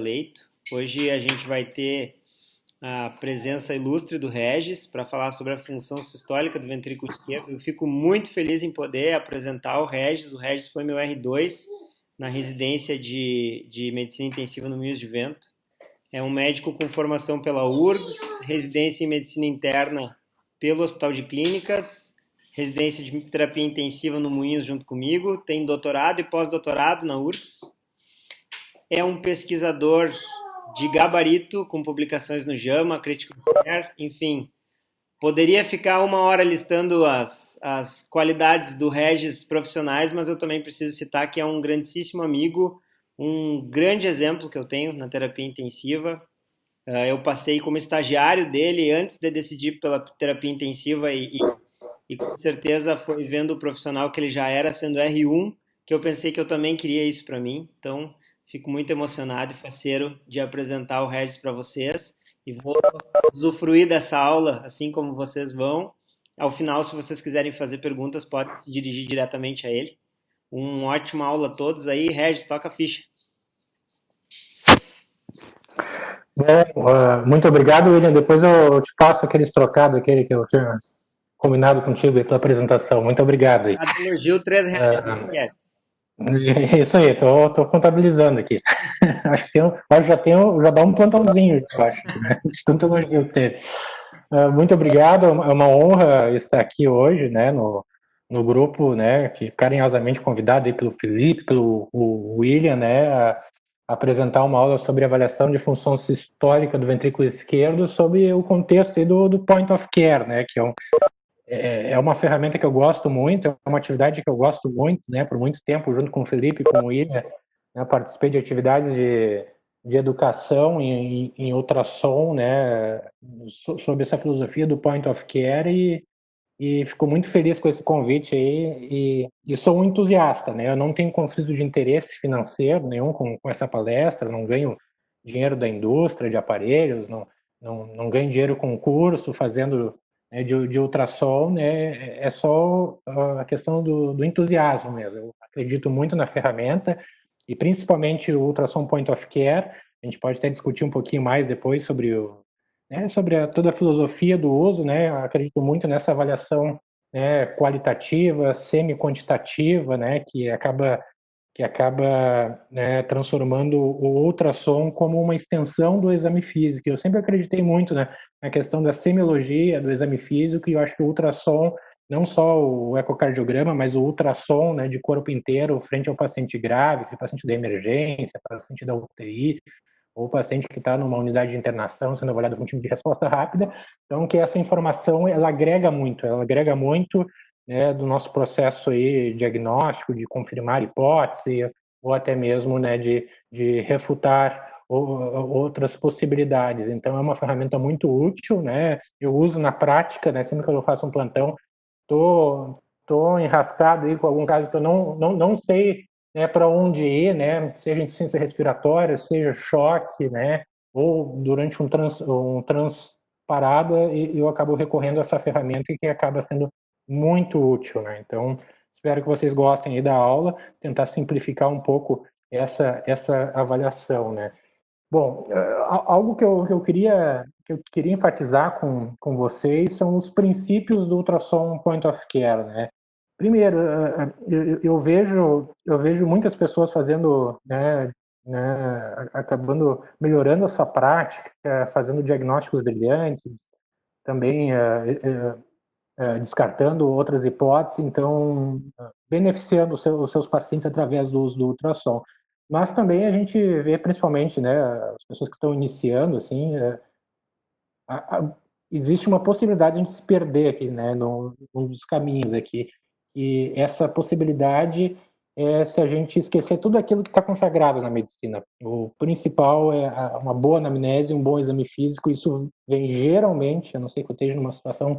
eleito. Hoje a gente vai ter a presença ilustre do Regis para falar sobre a função sistólica do ventrículo esquerdo. Eu fico muito feliz em poder apresentar o Regis. O Regis foi meu R2 na residência de medicina intensiva no Moinhos de Vento. É um médico com formação pela URGS, residência em medicina interna pelo Hospital de Clínicas, residência de terapia intensiva no Moinhos junto comigo, tem doutorado e pós-doutorado na URGS. É um pesquisador de gabarito, com publicações no JAMA, Critical Care, enfim. Poderia ficar uma hora listando as qualidades do Regis profissionais, mas eu também preciso citar que é um grandíssimo amigo, um grande exemplo que eu tenho na terapia intensiva. Eu passei como estagiário dele antes de decidir pela terapia intensiva e com certeza foi vendo o profissional que ele já era, sendo R1, que eu pensei que eu também queria isso para mim. Então, fico muito emocionado e faceiro de apresentar o Regis para vocês e vou usufruir dessa aula, assim como vocês vão. Ao final, se vocês quiserem fazer perguntas, podem se dirigir diretamente a ele. Uma ótima aula a todos aí. Regis, toca a ficha. Muito obrigado, William. Depois eu te passo aqueles trocados, aquele que eu tinha combinado contigo e tua apresentação. Muito obrigado. Cada elogio, R$3, não esquece. Isso aí, tô contabilizando aqui. Acho que já dá um plantãozinho, eu acho, né? De tanto elogio que teve. Muito obrigado, é uma honra estar aqui hoje, né, no grupo, né, que carinhosamente convidado aí pelo Felipe, pelo William, né, a apresentar uma aula sobre avaliação de função sistólica do ventrículo esquerdo sob o contexto aí do point of care, né, que é uma ferramenta que eu gosto muito, é uma atividade que eu gosto muito, né, por muito tempo, junto com o Felipe e com o William, né, participei de atividades de educação em ultrassom, né, sobre essa filosofia do point of care e fico muito feliz com esse convite aí e sou um entusiasta, né, eu não tenho conflito de interesse financeiro nenhum com essa palestra, não ganho dinheiro da indústria de aparelhos, não ganho dinheiro com curso, fazendo, né, de ultrassom, né, é só a questão do entusiasmo mesmo. Eu acredito muito na ferramenta e principalmente o ultrassom point of care. A gente pode até discutir um pouquinho mais depois sobre toda a filosofia do uso, né? Eu acredito muito nessa avaliação, né, qualitativa, semi-quantitativa, né, que acaba, né, transformando o ultrassom como uma extensão do exame físico. Eu sempre acreditei muito, né, na questão da semiologia do exame físico e eu acho que o ultrassom, não só o ecocardiograma, mas o ultrassom, né, de corpo inteiro frente ao paciente grave, que é paciente da emergência, paciente da UTI, ou paciente que está numa unidade de internação sendo avaliado com um time de resposta rápida. Então, que essa informação ela agrega muito, né, do nosso processo aí diagnóstico, de confirmar hipótese, ou até mesmo, né, de refutar outras possibilidades. Então, é uma ferramenta muito útil, né? Eu uso na prática, né, sempre que eu faço um plantão, tô enrascado aí com algum caso que eu não sei, né, para onde ir, né, seja insuficiência respiratória, seja choque, né, ou durante um trans parada, e eu acabo recorrendo a essa ferramenta que acaba sendo muito útil, né. Então, espero que vocês gostem aí da aula, tentar simplificar um pouco essa avaliação, né. Bom, algo que eu queria enfatizar com vocês são os princípios do ultrassom point of care, né? Primeiro, eu vejo muitas pessoas fazendo, acabando melhorando a sua prática, fazendo diagnósticos brilhantes, também descartando outras hipóteses, então beneficiando os seus pacientes através do uso do ultrassom. Mas também a gente vê, principalmente, né, as pessoas que estão iniciando, assim, existe uma possibilidade de a gente se perder aqui, né, num dos caminhos aqui. E essa possibilidade é se a gente esquecer tudo aquilo que está consagrado na medicina. O principal é uma boa anamnese, um bom exame físico. Isso vem geralmente, a não ser que eu esteja numa situação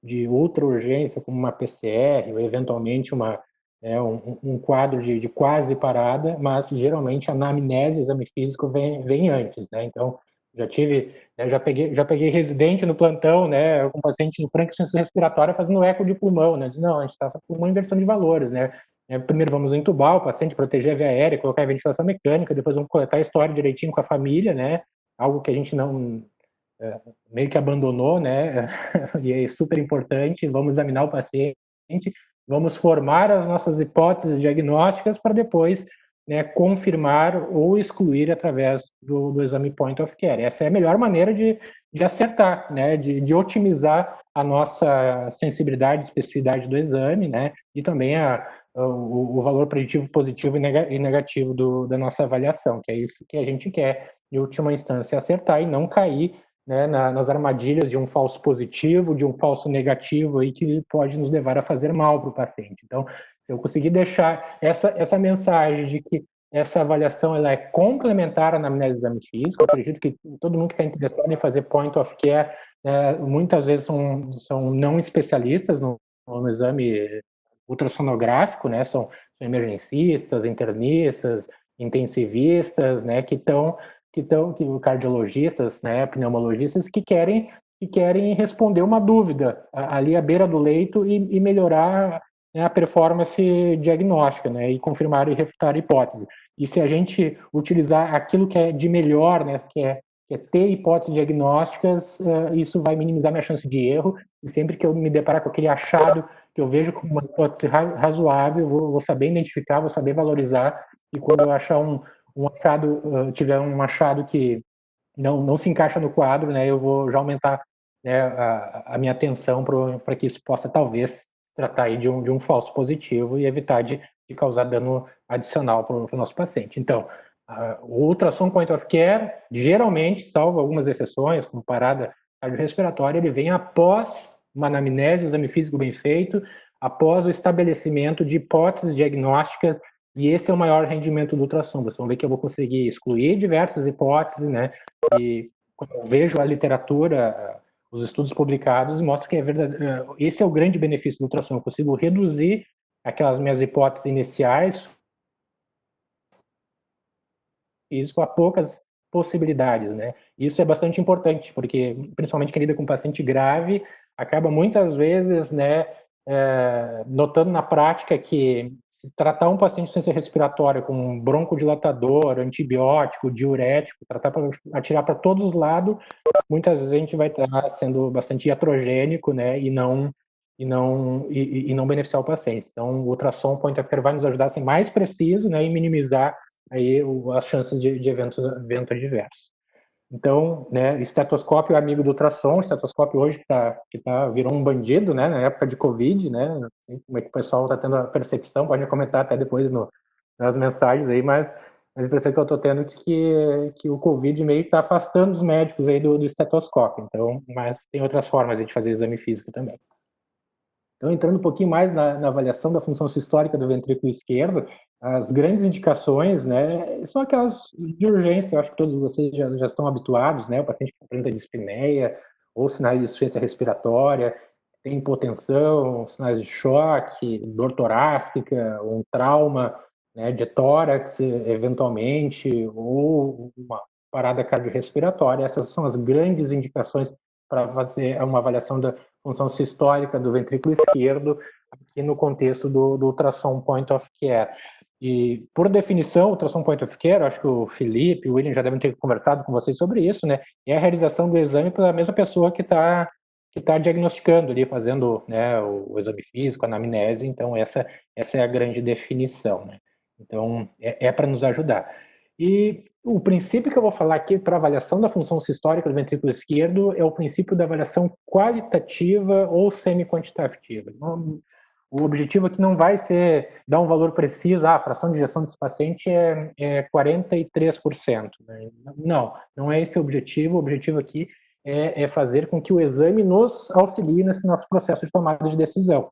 de outra urgência, como uma PCR, ou eventualmente um quadro de quase parada, mas geralmente a anamnese, exame físico, vem antes, né? Então, já peguei residente no plantão, né, com paciente em franca insuficiência respiratória fazendo eco de pulmão, né? Diz, não, a gente está com uma inversão de valores, né? Primeiro vamos entubar o paciente, proteger a via aérea, colocar a ventilação mecânica, depois vamos coletar a história direitinho com a família, né? Algo que a gente não meio que abandonou, né? E é super importante. Vamos examinar o paciente, vamos formar as nossas hipóteses diagnósticas para depois, né, confirmar ou excluir através do exame point of care. Essa é a melhor maneira de acertar, né, de otimizar a nossa sensibilidade e especificidade do exame, né, e também o valor preditivo positivo e negativo da nossa avaliação, que é isso que a gente quer, em última instância, acertar e não cair, né, nas armadilhas de um falso positivo, de um falso negativo aí que pode nos levar a fazer mal para o paciente. Então, se eu conseguir deixar essa mensagem de que essa avaliação ela é complementar à anamnese do exame físico, eu acredito que todo mundo que está interessado em fazer point of care, muitas vezes são não especialistas no exame ultrassonográfico, né, são emergencistas, internistas, intensivistas, né, que cardiologistas, né, pneumologistas que querem responder uma dúvida ali à beira do leito e melhorar, né, a performance diagnóstica, né, e confirmar e refutar a hipótese. E se a gente utilizar aquilo que é de melhor, né, que é ter hipóteses diagnósticas, isso vai minimizar minha chance de erro. E sempre que eu me deparar com aquele achado que eu vejo como uma hipótese razoável, vou saber identificar, vou saber valorizar. E quando eu achar um achado, tiver um achado que não se encaixa no quadro, né, eu vou já aumentar, né, a minha atenção para que isso possa talvez tratar aí de um falso positivo e evitar de causar dano adicional para o nosso paciente. Então, o ultrassom point of care, geralmente, salvo algumas exceções, como parada cardiorrespiratória, ele vem após uma anamnese, exame físico bem feito, após o estabelecimento de hipóteses diagnósticas, e esse é o maior rendimento do ultrassom. Vocês vão ver que eu vou conseguir excluir diversas hipóteses, né? E quando eu vejo a literatura, os estudos publicados, mostram que é verdade. Esse é o grande benefício do ultrassom. Eu consigo reduzir aquelas minhas hipóteses iniciais físico a poucas possibilidades, né? Isso é bastante importante, porque principalmente quem lida com paciente grave acaba muitas vezes, né, notando na prática que se tratar um paciente de insuficiência respiratória com um broncodilatador, antibiótico, diurético, tratar para atirar para todos os lados, muitas vezes a gente vai estar sendo bastante iatrogênico, né, e não beneficiar o paciente. Então, o ultrassom point of care vai nos ajudar a ser mais preciso, né, e minimizar aí as chances de evento adverso. Então, né, estetoscópio é amigo do ultrassom, estetoscópio hoje virou um bandido, né, na época de Covid, né, como é que o pessoal está tendo a percepção, pode comentar até depois nas mensagens aí, mas a impressão que eu estou tendo é que o Covid meio que está afastando os médicos aí do estetoscópio, então, mas tem outras formas de fazer exame físico também. Então, entrando um pouquinho mais na avaliação da função sistólica do ventrículo esquerdo, as grandes indicações, né, são aquelas de urgência, eu acho que todos vocês já estão habituados, né, o paciente que apresenta dispneia, ou sinais de insuficiência respiratória, tem hipotensão, sinais de choque, dor torácica, um trauma, né, de tórax, eventualmente, ou uma parada cardiorrespiratória. Essas são as grandes indicações para fazer uma avaliação da função sistólica do ventrículo esquerdo aqui no contexto do ultrassom point of care. E, por definição, o ultrassom point of care, acho que o Felipe e o William já devem ter conversado com vocês sobre isso, né? É a realização do exame pela mesma pessoa que está diagnosticando ali, fazendo, né, o exame físico, a anamnese. Então, essa é a grande definição, né? Então, é para nos ajudar. E o princípio que eu vou falar aqui para avaliação da função sistólica do ventrículo esquerdo é o princípio da avaliação qualitativa ou semi-quantitativa. O objetivo aqui não vai ser dar um valor preciso, a fração de ejeção desse paciente é 43%. Né? Não é esse o objetivo. O objetivo aqui é fazer com que o exame nos auxilie nesse nosso processo de tomada de decisão.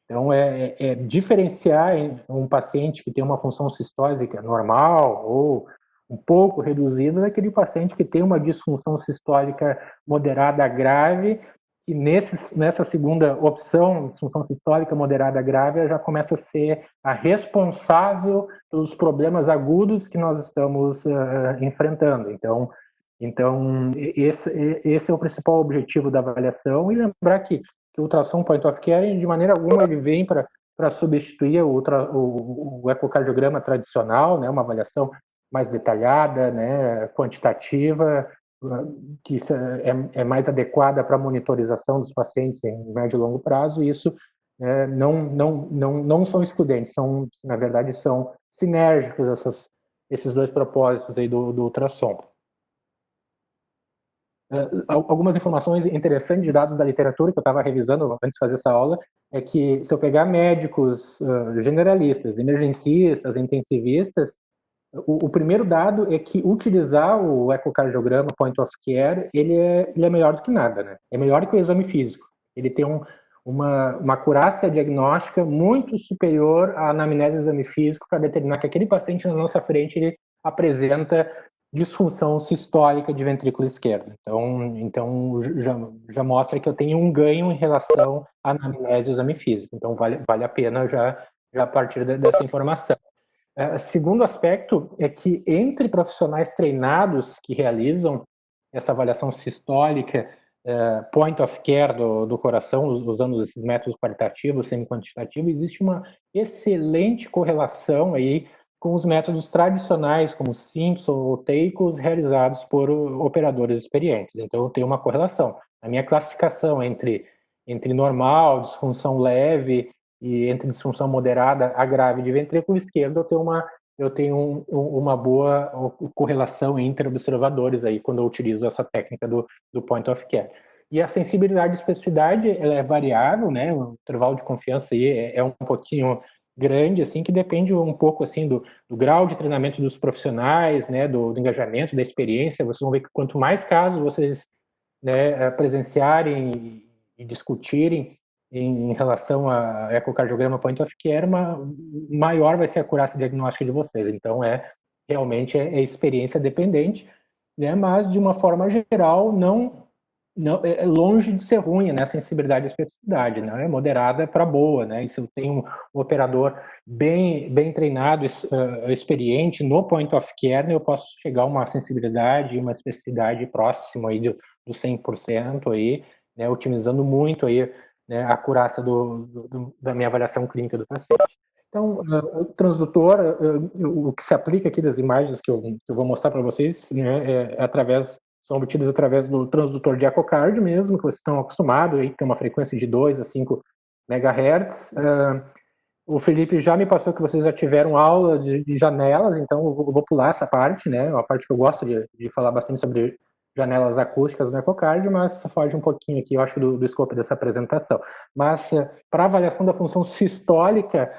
Então, é diferenciar um paciente que tem uma função sistólica normal ou um pouco reduzida daquele paciente que tem uma disfunção sistólica moderada grave, e nessa segunda opção, disfunção sistólica moderada grave, já começa a ser a responsável pelos problemas agudos que nós estamos enfrentando. Então esse é o principal objetivo da avaliação, e lembrar que o ultrassom point of care, de maneira alguma, ele vem para para substituir o ecocardiograma tradicional, né, uma avaliação mais detalhada, né, quantitativa, que é mais adequada para a monitorização dos pacientes em médio e longo prazo. E isso não são excludentes, na verdade, são sinérgicos esses dois propósitos aí do ultrassom. Algumas informações interessantes de dados da literatura que eu estava revisando antes de fazer essa aula é que, se eu pegar médicos generalistas, emergencistas, intensivistas, o primeiro dado é que utilizar o ecocardiograma point of care, ele é melhor do que nada, né? É melhor que o exame físico. Ele tem uma acurácia diagnóstica muito superior à anamnese do exame físico para determinar que aquele paciente na nossa frente ele apresenta disfunção sistólica de ventrículo esquerdo. Então já mostra que eu tenho um ganho em relação à anamnese do exame físico. Então vale a pena já a partir dessa informação. Segundo aspecto é que entre profissionais treinados que realizam essa avaliação sistólica point of care do coração, usando esses métodos qualitativos, semi-quantitativos, existe uma excelente correlação aí com os métodos tradicionais, como Simpson ou Teikos, realizados por operadores experientes. Então, eu tenho uma correlação. A minha classificação entre normal, disfunção leve e entre disfunção moderada a grave de ventrículo esquerdo, eu tenho uma boa correlação entre observadores aí quando eu utilizo essa técnica do point of care. E a sensibilidade e especificidade, ela é variável, né? O intervalo de confiança aí é um pouquinho grande, assim, que depende um pouco, assim, do grau de treinamento dos profissionais, né? Do engajamento, da experiência. Vocês vão ver que quanto mais casos vocês, né, presenciarem e discutirem em relação a ecocardiograma point of care, maior vai ser a acurácia diagnóstica de vocês. Então, realmente é experiência dependente, né? Mas, de uma forma geral, não é longe de ser ruim, né? A sensibilidade e especificidade, né? É moderada para boa, né? E se eu tenho um operador bem treinado, experiente no point of care, né, eu posso chegar a uma sensibilidade e uma especificidade próxima aí do 100% aí, né? Otimizando muito aí, né, a acurácia da minha avaliação clínica do paciente. Então, o transdutor, o que se aplica aqui das imagens que eu vou mostrar para vocês, né, são obtidos através do transdutor de ecocardio mesmo, que vocês estão acostumados, aí tem uma frequência de 2 a 5 MHz. O Felipe já me passou que vocês já tiveram aula de janelas, então eu vou pular essa parte, né? Uma parte que eu gosto de falar bastante sobre janelas acústicas no ecocardio, mas foge um pouquinho aqui, eu acho, do escopo dessa apresentação. Mas para avaliação da função sistólica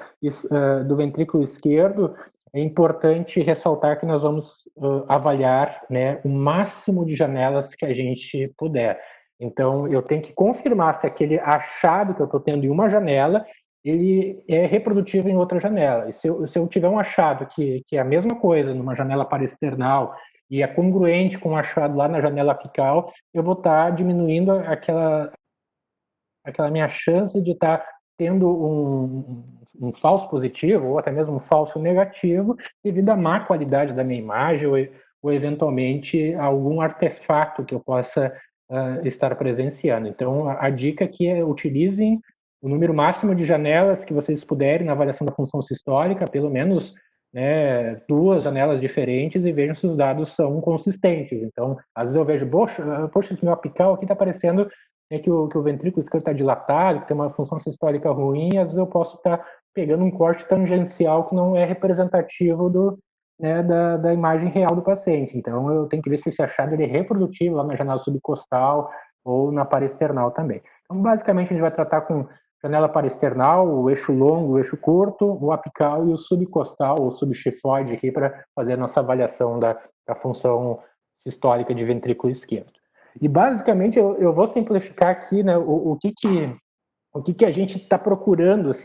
do ventrículo esquerdo, é importante ressaltar que nós vamos avaliar, né, o máximo de janelas que a gente puder. Então, eu tenho que confirmar se aquele achado que eu estou tendo em uma janela, ele é reprodutivo em outra janela. E se eu tiver um achado que é a mesma coisa numa janela parasternal e é congruente com o achado lá na janela apical, eu vou estar diminuindo aquela minha chance de estar tendo um falso positivo ou até mesmo um falso negativo devido à má qualidade da minha imagem ou eventualmente algum artefato que eu possa estar presenciando. Então, a dica aqui é utilizem o número máximo de janelas que vocês puderem na avaliação da função sistólica, pelo menos, né, 2 janelas diferentes, e vejam se os dados são consistentes. Então, às vezes eu vejo, poxa, esse meu apical aqui está parecendo que o ventrículo esquerdo está dilatado, que tem uma função sistólica ruim, e às vezes eu posso estar pegando um corte tangencial que não é representativo da imagem real do paciente. Então, eu tenho que ver se esse achado ele é reprodutivo lá na janela subcostal ou na parasternal também. Então, basicamente, a gente vai tratar com janela parasternal, o eixo longo, o eixo curto, o apical e o subcostal, ou subchifoide aqui, para fazer a nossa avaliação da função sistólica de ventrículo esquerdo. E basicamente eu vou simplificar aqui, né, o que a gente está procurando assim